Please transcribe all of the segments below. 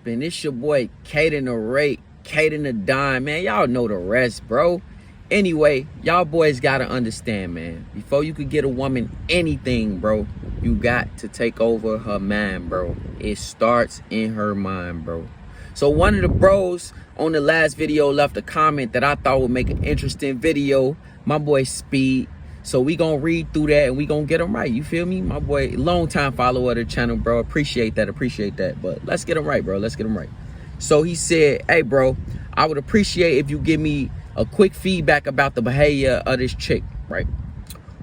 poppin'? It's your boy Cahden the Rake, Cahden the Dime, man. Y'all know the rest, bro. Anyway, y'all boys gotta understand, man. Before you could get a woman anything, bro, you got to take over her mind, bro. It starts in her mind, bro. So one of the bros on the last video left a comment that I thought would make an interesting video. My boy Speed. So we gonna read through that and we gonna get him right. You feel me? My boy, long time follower of the channel, bro. Appreciate that. But let's get him right, bro. Let's get him right. So he said, hey, bro, I would appreciate if you give me a quick feedback about the behavior of this chick, right?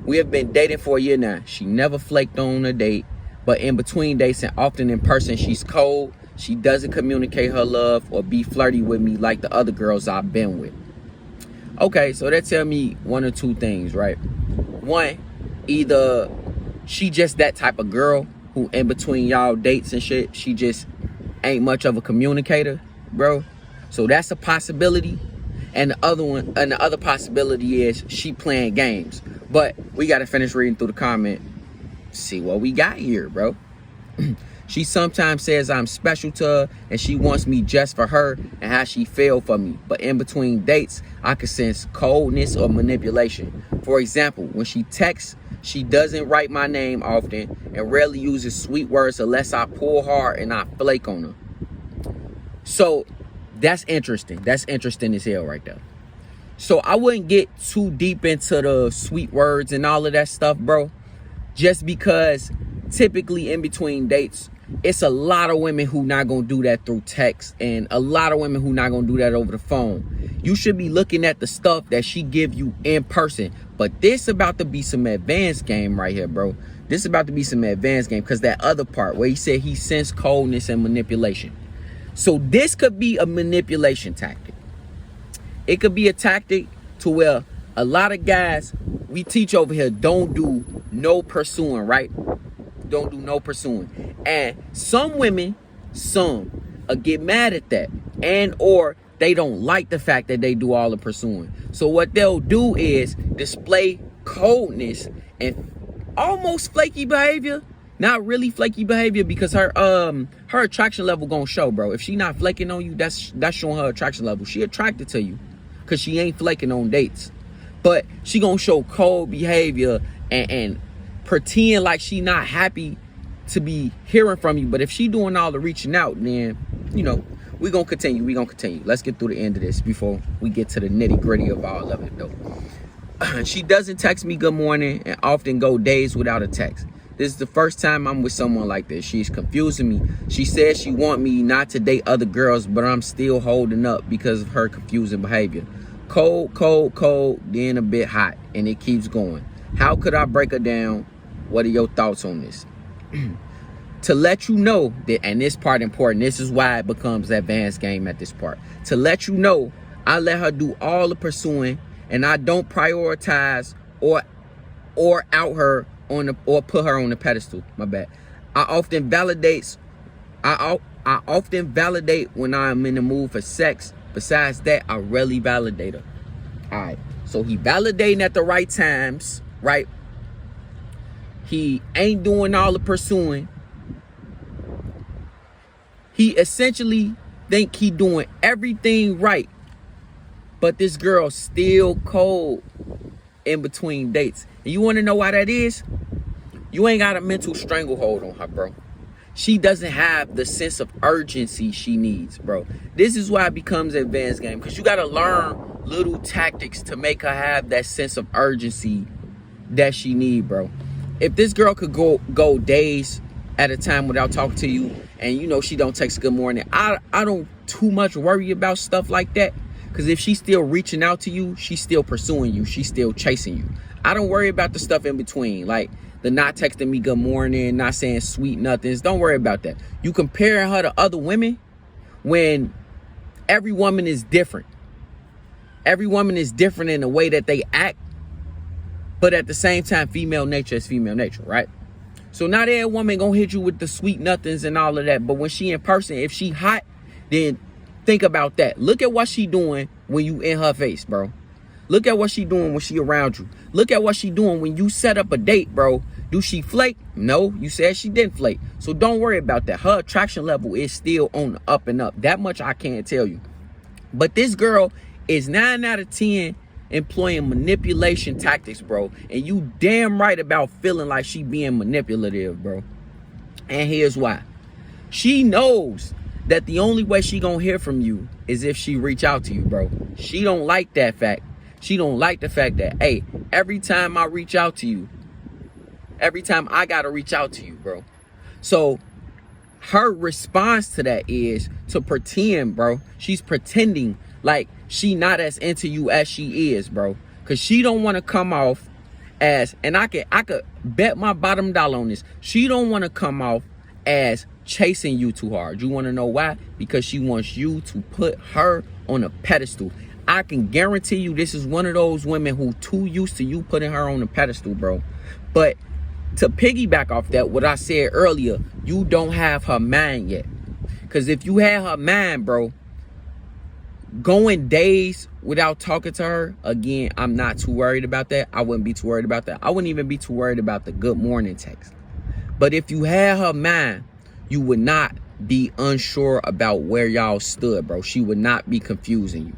We have been dating for a year now. She never flaked on a date, but in between dates and often in person, she's cold. She doesn't communicate her love or be flirty with me like the other girls I've been with. Okay, so that tell me one or two things, right? One, either she just that type of girl who in between y'all dates and shit, she just ain't much of a communicator, bro. So that's a possibility. And the other possibility is she playing games. But we gotta finish reading through the comment, see what we got here, bro. She sometimes says I'm special to her and she wants me just for her and how she feel for me. But in between dates, I can sense coldness or manipulation. For example, when she texts, she doesn't write my name often and rarely uses sweet words unless I pull hard and I flake on her. So that's interesting. That's interesting as hell right there. So I wouldn't get too deep into the sweet words and all of that stuff, bro. Just because typically in between dates, it's a lot of women who not gonna do that through text and a lot of women who not gonna do that over the phone. You should be looking at the stuff that she give you in person. But this about to be some advanced game right here, bro. This about to be some advanced game because that other part where he said he sensed coldness and manipulation. So this could be a manipulation tactic. It could be a tactic to where a lot of guys we teach over here don't do no pursuing, right? Don't do no pursuing. And some women, get mad at that and or they don't like the fact that they do all the pursuing. So what they'll do is display coldness and almost flaky behavior. Not really flaky behavior because her attraction level gonna show, bro. If she not flaking on you, that's showing her attraction level. She attracted to you because she ain't flaking on dates. But she gonna show cold behavior and pretend like she not happy to be hearing from you. But if she doing all the reaching out, then, you know, we gonna continue. Let's get through the end of this before we get to the nitty gritty of all of it, though. She doesn't text me good morning and often go days without a text. This is the first time I'm with someone like this. She's confusing me. She says she want me not to date other girls, but I'm still holding up because of her confusing behavior. Cold, then a bit hot, and it keeps going. How could I break her down? What are your thoughts on this? To let you know that, and this part important, this is why it becomes advanced game at this part. To let you know, I let her do all the pursuing, and I don't prioritize or out her on the or put her on the pedestal. My bad. I often validate when I'm in the mood for sex. Besides that, I rarely validate her. All right. So he validating at the right times, right? He ain't doing all the pursuing. He essentially think he doing everything right. But this girl's still cold in between dates. And you want to know why that is? You ain't got a mental stranglehold on her, bro. She doesn't have the sense of urgency she needs, bro. This is why it becomes an advanced game. Because you got to learn little tactics to make her have that sense of urgency that she need, bro. If this girl could go days at a time without talking to you and, you know, she don't text good morning, I don't too much worry about stuff like that. Because if she's still reaching out to you, she's still pursuing you. She's still chasing you. I don't worry about the stuff in between. Like the not texting me good morning, not saying sweet nothings. Don't worry about that. You comparing her to other women when every woman is different. Every woman is different in the way that they act. But at the same time, female nature is female nature, right? So not every woman gonna hit you with the sweet nothings and all of that. But when she in person, if she hot, then think about that. Look at what she doing when you in her face, bro. Look at what she doing when she around you. Look at what she doing when you set up a date, bro. Do she flake? No, you said she didn't flake. So don't worry about that. Her attraction level is still on the up and up. That much I can't tell you. But this girl is 9 out of 10 employing manipulation tactics, bro. And you damn right about feeling like she being manipulative, bro. And here's why. She knows that the only way she gonna hear from you is if she reach out to you, bro. She don't like that fact. She don't like the fact that, hey, every time I reach out to you, every time I gotta reach out to you, bro. So her response to that is to pretend, bro. She's pretending like she not as into you as she is, bro. Cause she don't want to come off as, and I could bet my bottom dollar on this. She don't want to come off as chasing you too hard. You want to know why? Because she wants you to put her on a pedestal. I can guarantee you this is one of those women who too used to you putting her on a pedestal, bro. But to piggyback off that, what I said earlier, you don't have her mind yet. Because if you had her mind, bro, going days without talking to her, again, I'm not too worried about that. I wouldn't be too worried about that. I wouldn't even be too worried about the good morning text. But if you had her mind, you would not be unsure about where y'all stood, bro. She would not be confusing you.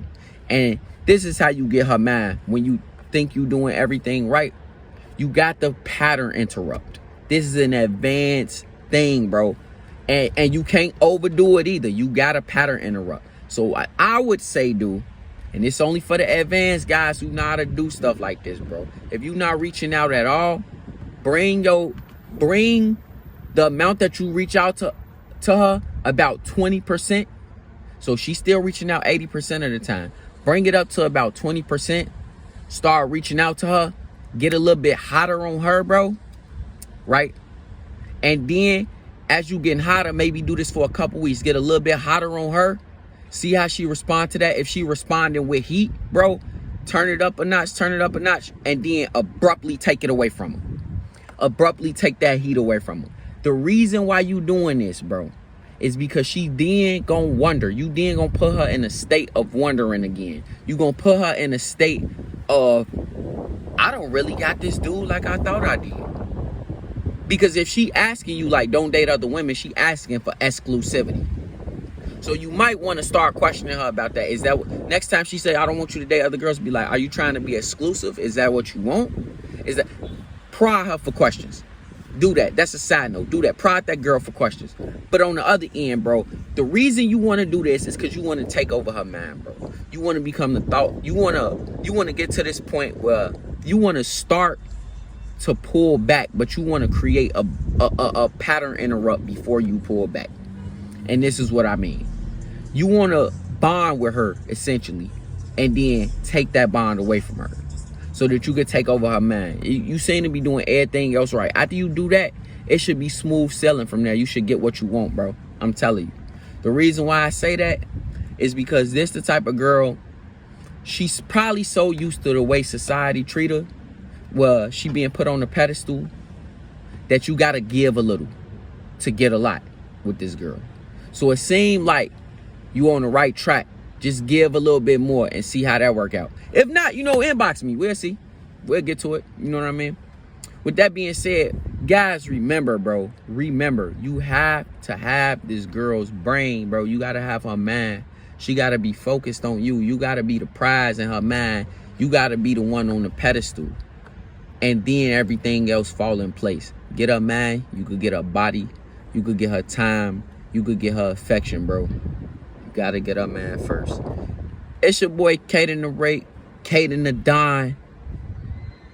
And this is how you get her mind. When you think you doing everything right, you got the pattern interrupt. This is an advanced thing, bro. And you can't overdo it either. You got a pattern interrupt. So what I would say, do, and it's only for the advanced guys who know how to do stuff like this, bro. If you're not reaching out at all, bring the amount that you reach out to her about 20%. So she's still reaching out 80% of the time. Bring it up to about 20%. Start reaching out to her. Get a little bit hotter on her, bro. Right? And then as you getting hotter, maybe do this for a couple weeks. Get a little bit hotter on her. See how she respond to that. If she responding with heat, bro, turn it up a notch, and then abruptly take it away from her. Abruptly take that heat away from her. The reason why you doing this, bro, is because she then gonna wonder. You then gonna put her in a state of wondering again. You gonna put her in a state of, I don't really got this dude like I thought I did. Because if she asking you like don't date other women, she asking for exclusivity. So you might want to start questioning her about that. Is that what, next time she say I don't want you to date other girls, be like, are you trying to be exclusive? Is that what you want? Is that, pry her for questions. Do that. That's a side note. Do that. Prod that girl for questions. But on the other end, bro, the reason you want to do this is because you want to take over her mind, bro. You want to become the thought. You want to get to this point where you want to start to pull back, but you want to create a pattern interrupt before you pull back. And this is what I mean. You want to bond with her, essentially, and then take that bond away from her so that you could take over her mind. You seem to be doing everything else right. After you do that, it should be smooth sailing from there. You should get what you want, bro. I'm telling you. The reason why I say that is because this the type of girl, she's probably so used to the way society treat her, well, she being put on a pedestal, that you got to give a little to get a lot with this girl. So it seemed like you on the right track. Just give a little bit more and see how that work out. If not, inbox me. We'll see. We'll get to it. You know what I mean? With that being said, guys, remember, bro. Remember, you have to have this girl's brain, bro. You got to have her mind. She got to be focused on you. You got to be the prize in her mind. You got to be the one on the pedestal. And then everything else fall in place. Get her mind. You could get her body. You could get her time. You could get her affection, bro. You got to get her man first. It's your boy, Cahden the Rake, Cahden the Don.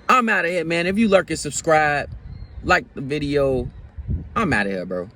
I'm out of here, man. If you lurk and subscribe, like the video, I'm out of here, bro.